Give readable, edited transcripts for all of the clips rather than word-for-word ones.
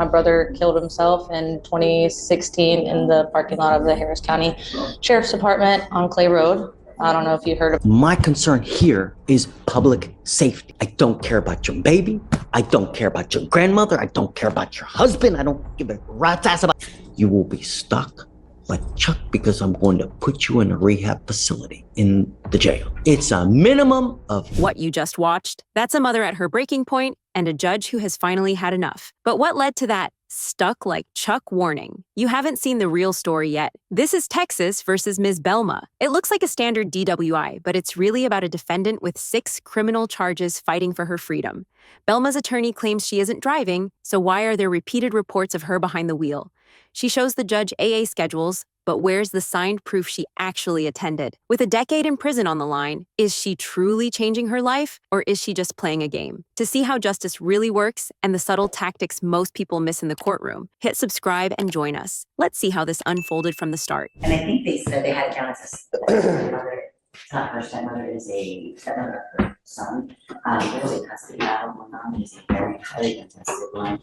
My brother killed himself in 2016 in the parking lot of the Harris County Sheriff's Department on Clay Road. I don't know if you heard of. My concern here is public safety. I don't care about your baby. I don't care about your grandmother. I don't care about your husband. I don't give a rat's ass about. You will be stuck like Chuck because I'm going to put you in a rehab facility in the jail. It's a minimum of. What you just watched, that's a mother at her breaking point and a judge who has finally had enough. But what led to that stuck like Chuck warning? You haven't seen the real story yet. This is Texas versus Ms. Belma. It looks like a standard DWI, but it's really about a defendant with 6 criminal charges fighting for her freedom. Belma's attorney claims she isn't driving, so why are there repeated reports of her behind the wheel? She shows the judge AA schedules, but where's the signed proof she actually attended? With a decade in prison on the line, is she truly changing her life, or is she just playing a game? To see how justice really works and the subtle tactics most people miss in the courtroom, hit subscribe and join us. Let's see how this unfolded from the start. And I think they said they had it down as a stepmother. It's not her stepmother, it is a stepmother of her son. There's a custody battle going on. It's a very highly contested one.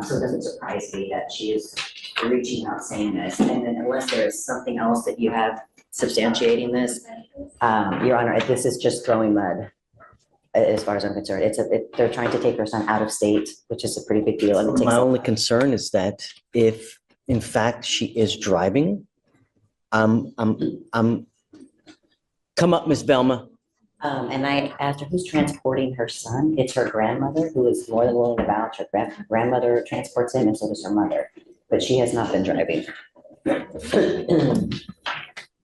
So it doesn't surprise me that she is reaching out saying this. And then unless there is something else that you have substantiating this, Your Honor, this is just throwing mud as far as I'm concerned. They're trying to take her son out of state, which is a pretty big deal. And My only concern is that if in fact she is driving, come up, Miss Belma. And I asked her who's transporting her son. It's her grandmother who is more than willing to vouch. Her grandmother transports him and so does her mother, but she has not been driving. I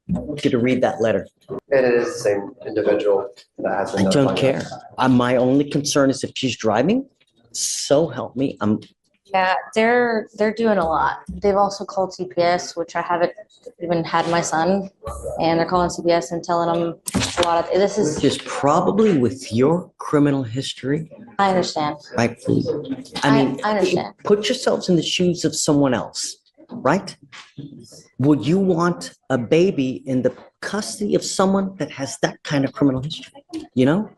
want you to read that letter. It is the same individual that has been. I don't care. My only concern is if she's driving, so help me. Yeah, they're doing a lot. They've also called CPS, which I haven't even had my son, and they're calling CPS and telling them a lot of this is Just probably with your criminal history. I understand. Right? I mean, I understand. Put yourselves in the shoes of someone else, right? Would you want a baby in the custody of someone that has that kind of criminal history? You know,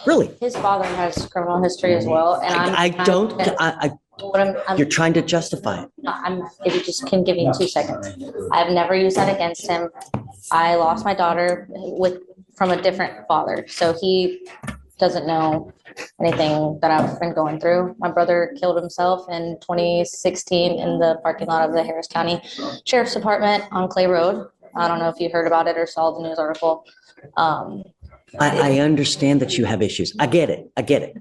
really? His father has criminal history as well, and You're trying to justify it. No, if you just can give me 2 seconds. I've never used that against him. I lost my daughter from a different father, so he doesn't know anything that I've been going through. My brother killed himself in 2016 in the parking lot of the Harris County Sheriff's Department on Clay Road. I don't know if you heard about it or saw the news article. I understand that you have issues. I get it.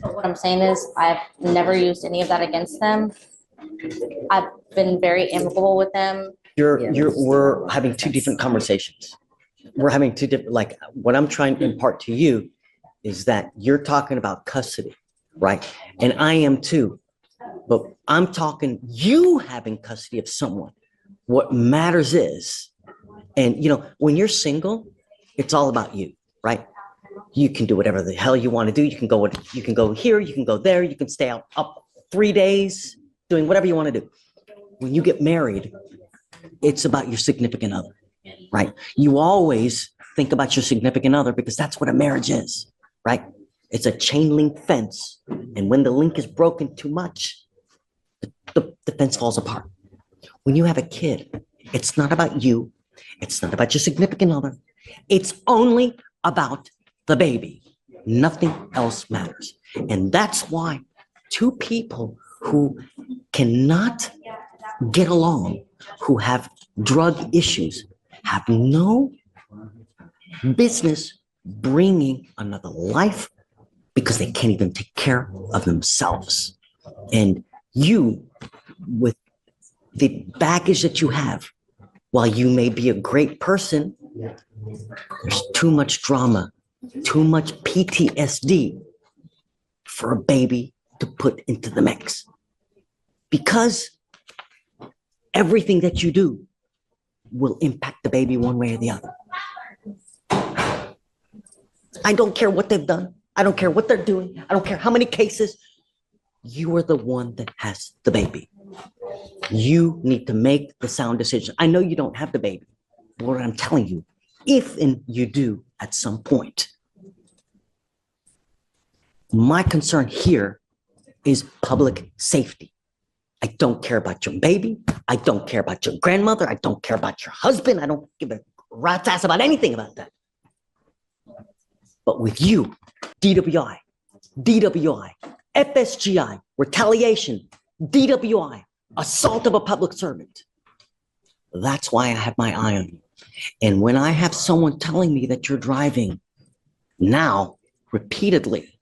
What I'm saying is I've never used any of that against them. I've been very amicable with them. We're having 2 different conversations. We're having 2 different, like what I'm trying to impart to you is that you're talking about custody, right? And I am too, but I'm talking you having custody of someone. What matters is, and you know, when you're single, it's all about you, right? You can do whatever the hell you want to do. You can go here, you can go there, you can stay up 3 days, doing whatever you want to do. When you get married, it's about your significant other, right? You always think about your significant other because that's what a marriage is, right? It's a chain link fence. And when the link is broken too much, the fence falls apart. When you have a kid, it's not about you. It's not about your significant other. It's only about the baby. Nothing else matters. And that's why 2 people who cannot get along, who have drug issues, have no business bringing another life because they can't even take care of themselves. And you, with the baggage that you have, while you may be a great person, there's too much drama, too much PTSD for a baby to put into the mix. Because everything that you do will impact the baby one way or the other. I don't care what they've done. I don't care what they're doing. I don't care how many cases. You are the one that has the baby. You need to make the sound decision. I know you don't have the baby, but what I'm telling you, if and you do at some point, my concern here is public safety. I don't care about your baby. I don't care about your grandmother. I don't care about your husband. I don't give a rat's ass about anything about that. But with you, DWI, FSGI, retaliation, DWI, assault of a public servant. That's why I have my eye on you. And when I have someone telling me that you're driving now repeatedly,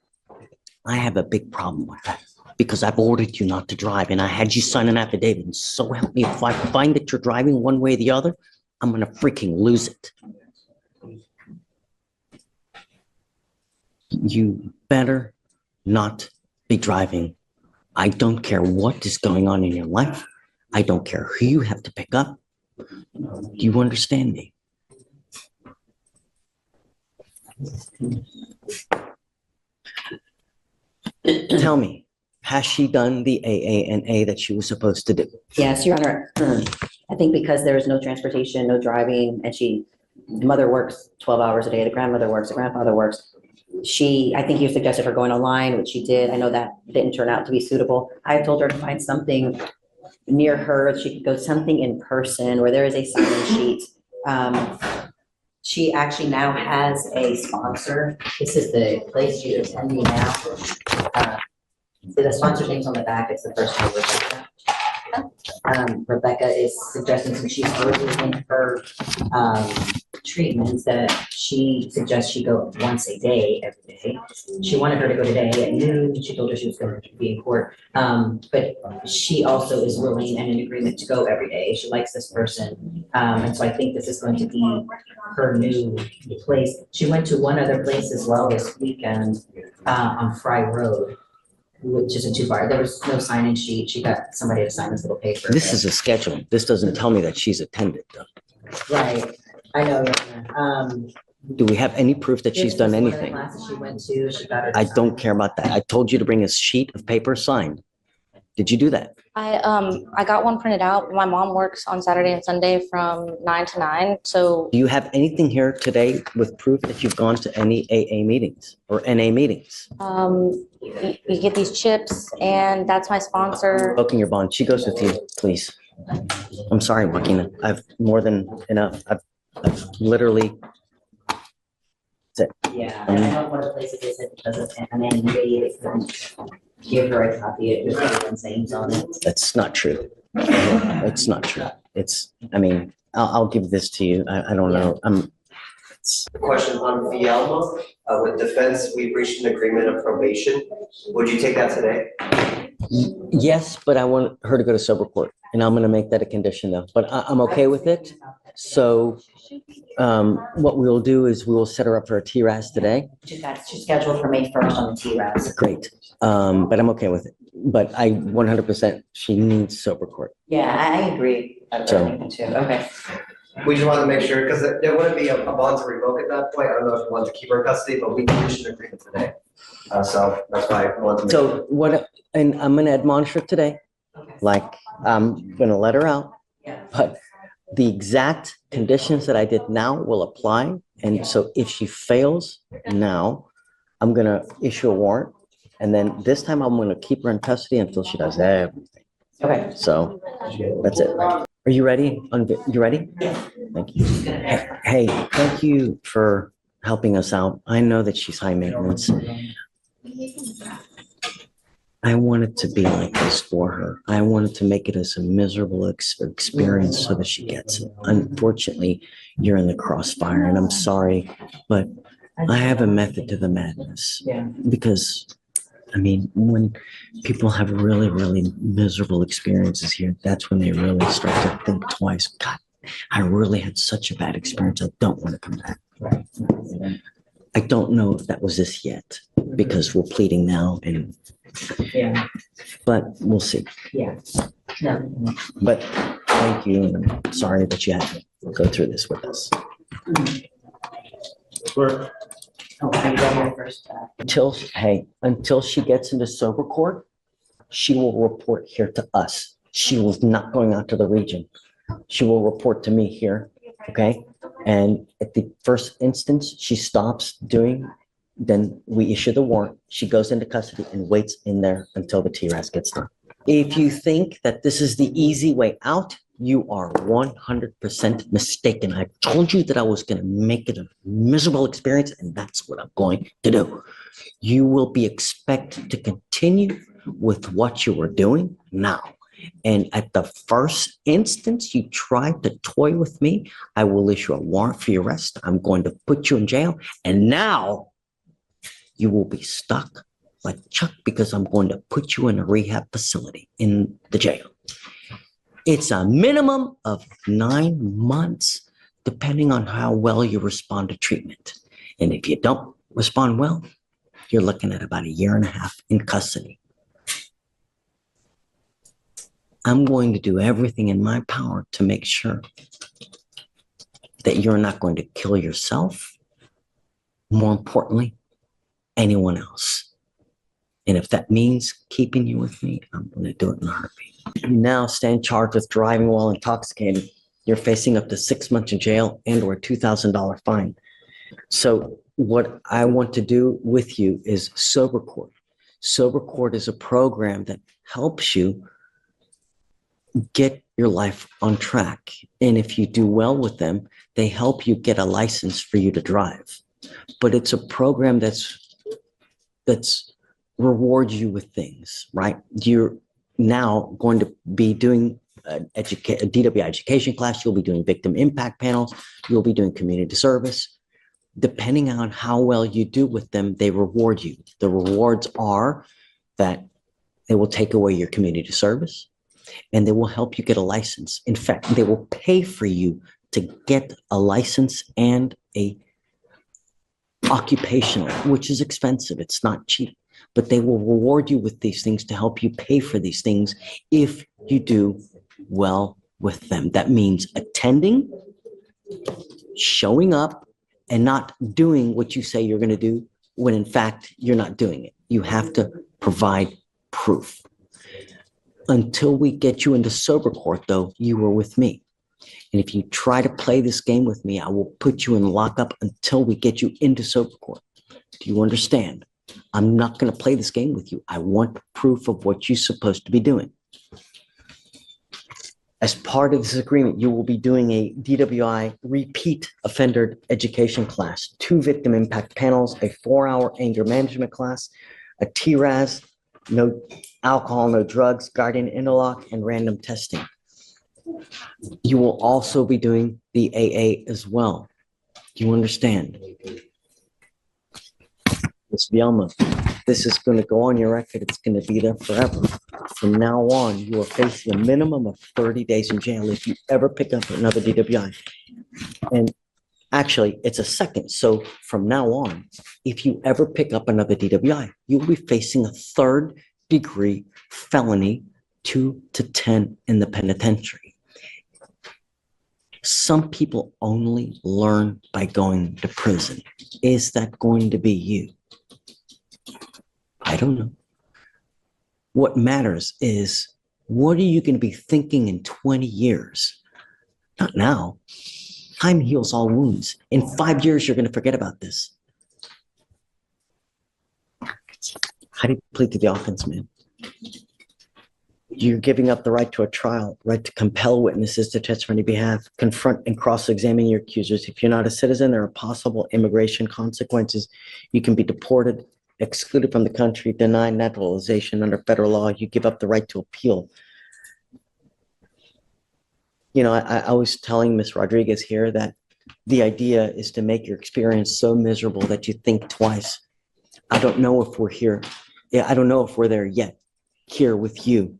I have a big problem with that because I've ordered you not to drive and I had you sign an affidavit. And so help me, if I find that you're driving one way or the other, I'm going to freaking lose it. You better not be driving. I don't care what is going on in your life. I don't care who you have to pick up. Do you understand me? Tell me, has she done the AANA that she was supposed to do? Yes, Your Honor. I think because there is no transportation, no driving, and the mother works 12 hours a day, the grandmother works, the grandfather works. I think you suggested her going online, which she did. I know that didn't turn out to be suitable. I told her to find something near her. She could go something in person where there is a sign-in sheet. She actually now has a sponsor. This is the place she's attending now. The sponsor's name's on the back. It's the first name. Rebecca is suggesting, since she's early in her treatments, that she suggests she go once a day, every day. She wanted her to go today at noon. She told her she was going to be in court. But she also is willing and in agreement to go every day. She likes this person. And so I think this is going to be her new place. She went to one other place as well this weekend on Fry Road, which isn't too far. There was no sign-in sheet. She got somebody to sign this little paper. This is a schedule. This doesn't tell me that she's attended, though. Right. I know. Do we have any proof that she's done anything? Classes she went to, she got her. I don't care about that. I told you to bring a sheet of paper signed. Did you do that? I got one printed out. My mom works on Saturday and Sunday from 9 to 9. So Do you have anything here today with proof that you've gone to any AA meetings or NA meetings? you get these chips, and that's my sponsor. Booking your bond. She goes with you, please. I'm sorry, Joaquina. I've more than enough. I've literally. That's it. Yeah, and I know one of the places they said because of anonymity, they couldn't give her a copy. It was everyone's names on it. That's not true. It's not true. I mean, I'll give this to you. I don't know. Question on Vielma, with defense, we reached an agreement of probation. Would you take that today? Yes, but I want her to go to sober court, and I'm gonna make that a condition though, but I'm okay with it. So, what we'll do is we will set her up for a TRAS today. She's scheduled for May 1st on the TRAS. Great. But I'm okay with it. But I 100%, she needs sober court. Yeah, I agree. So- Too. Okay. We just wanted to make sure, because there wouldn't be a bond to revoke at that point. I don't know if you want to keep her in custody, but we reached an agreement today. So that's why I wanted to make So what, and I'm gonna admonish her today, like, I'm gonna let her out. Yeah. But the exact conditions that I did now will apply. And so if she fails now, I'm gonna issue a warrant. And then this time I'm gonna keep her in custody until she does everything. Okay. So that's it. Are you ready? You ready? Thank you. Hey, thank you for helping us out. I know that she's high maintenance. I wanted to be like this for her. I wanted to make it as a miserable experience so that she gets it. Unfortunately, you're in the crossfire, and I'm sorry, but I have a method to the madness. Yeah. Because, I mean, when people have really, really miserable experiences here, that's when they really start to think twice. God, I really had such a bad experience. I don't want to come back. I don't know if that was this yet, because we're pleading now, and Yeah. but we'll see. Yeah. No. But thank you, and I'm sorry that you had to go through this with us. Oh, I'm going first. Until she gets into sober court, she will report here to us. She was not going out to the region. She will report to me here, okay? And at the first instance, she stops doing, then we issue the warrant. She goes into custody and waits in there until the TRAS gets done. If you think that this is the easy way out, you are 100% mistaken. I told you that I was going to make it a miserable experience, and that's what I'm going to do. You will be expected to continue with what you are doing now. And at the first instance you try to toy with me, I will issue a warrant for your arrest. I'm going to put you in jail. And now you will be stuck like Chuck because I'm going to put you in a rehab facility in the jail. It's a minimum of 9 months, depending on how well you respond to treatment. And if you don't respond well, you're looking at about 1.5 years in custody. I'm going to do everything in my power to make sure that you're not going to kill yourself. More importantly, anyone else. And if that means keeping you with me, I'm going to do it in a heartbeat. You now stand charged with driving while intoxicated. You're facing up to 6 months in jail and or a $2,000 fine. So what I want to do with you is Sober Court. Sober Court is a program that helps you get your life on track. And if you do well with them, they help you get a license for you to drive. But it's a program that's rewards you with things, right? You're now going to be doing a DWI education class. You'll be doing victim impact panels. You'll be doing community service. Depending on how well you do with them, they reward you. The rewards are that they will take away your community service and they will help you get a license. In fact, they will pay for you to get a license and a occupational, which is expensive. It's not cheap, but they will reward you with these things to help you pay for these things if you do well with them. That means attending, showing up, and not doing what you say you're going to do when in fact you're not doing it. You have to provide proof. Until we get you into Sober Court, though, you were with me. And if you try to play this game with me, I will put you in lockup until we get you into Sober Court. Do you understand? I'm not going to play this game with you. I want proof of what you're supposed to be doing. As part of this agreement, you will be doing a DWI repeat offender education class, 2 victim impact panels, a 4-hour anger management class, a TRAS, no alcohol, no drugs, guardian interlock, and random testing. You will also be doing the AA as well. Do you understand? Ms. Bielma, this is going to go on your record. It's going to be there forever. From now on, you are facing a minimum of 30 days in jail if you ever pick up another DWI. And actually, it's a second. So from now on, if you ever pick up another DWI, you'll be facing a 3rd-degree felony, 2 to 10 in the penitentiary. Some people only learn by going to prison. Is that going to be you? I don't know. What matters is, what are you going to be thinking in 20 years? Not now. Time heals all wounds. In 5 years, you're going to forget about this. How do you plead to the offense, man? You're giving up the right to a trial, right to compel witnesses to testify on your behalf, confront and cross-examine your accusers. If you're not a citizen, there are possible immigration consequences. You can be deported, excluded from the country, denied naturalization under federal law. You give up the right to appeal. You know, I was telling Ms. Rodriguez here that the idea is to make your experience so miserable that you think twice. I don't know if we're here. Yeah, I don't know if we're there yet, here with you.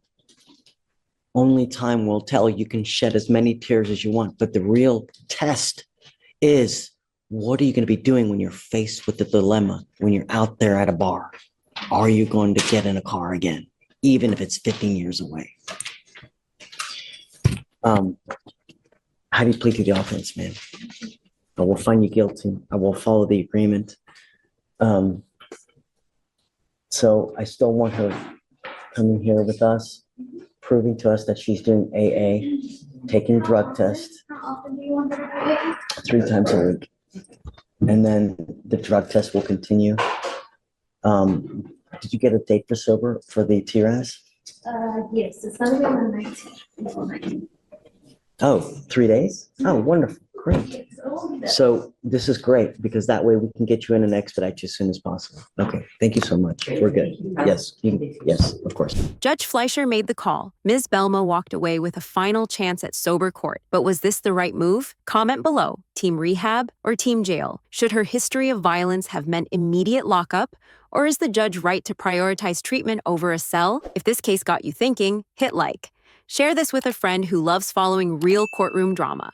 Only time will tell. You can shed as many tears as you want, but the real test is, what are you going to be doing when you're faced with the dilemma, when you're out there at a bar? Are you going to get in a car again, even if it's 15 years away? How do you plead to the offense, man? I will find you guilty. I will follow the agreement. So I still want her coming here with us, proving to us that she's doing AA, taking drug tests 3 times a week. And then the drug test will continue. Did you get a date for sober for the TRAS? Yes, it's gonna be on the 19th, April 19th. Oh, 3 days? Oh, wonderful, great. So this is great because that way we can get you in and expedite you as soon as possible. Okay, thank you so much. We're good. Yes, yes, of course. Judge Fleischer made the call. Ms. Belma walked away with a final chance at sober court. But was this the right move? Comment below. Team rehab or team jail? Should her history of violence have meant immediate lockup? Or is the judge right to prioritize treatment over a cell? If this case got you thinking, hit like. Share this with a friend who loves following real courtroom drama.